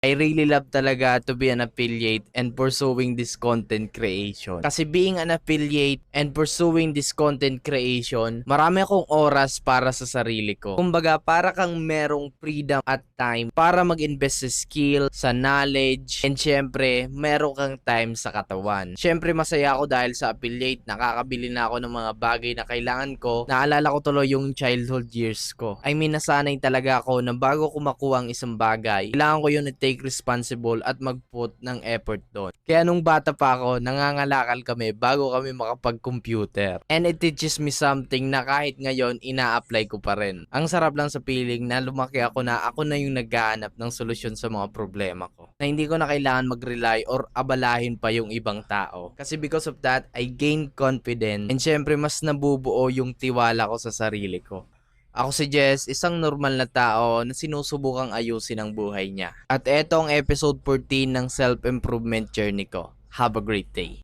I really love talaga to be an affiliate and pursuing this content creation. Kasi being an affiliate and pursuing this content creation, marami akong oras para sa sarili ko. Kumbaga, para kang merong freedom at time para mag-invest sa skill, sa knowledge, and syempre, meron kang time sa katawan. Syempre, masaya ako dahil sa affiliate, nakakabili na ako ng mga bagay na kailangan ko. Naalala ko tuloy yung childhood years ko. I mean, nasanay talaga ako na bago ko makuha ang isang bagay, kailangan ko yun take responsible at mag-put ng effort doon. Kaya nung bata pa ako, nangangalakal kami bago kami makapag-computer. And it teaches me something na kahit ngayon, ina-apply ko pa rin. Ang sarap lang sa feeling na lumaki ako na yung naghahanap ng solusyon sa mga problema ko. Na hindi ko na kailangan mag-rely or abalahin pa yung ibang tao. Kasi because of that, I gained confidence and syempre mas nabubuo yung tiwala ko sa sarili ko. Ako si Jess, isang normal na tao na sinusubukang ayusin ang buhay niya. At eto ang episode 14 ng self-improvement journey ko. Have a great day.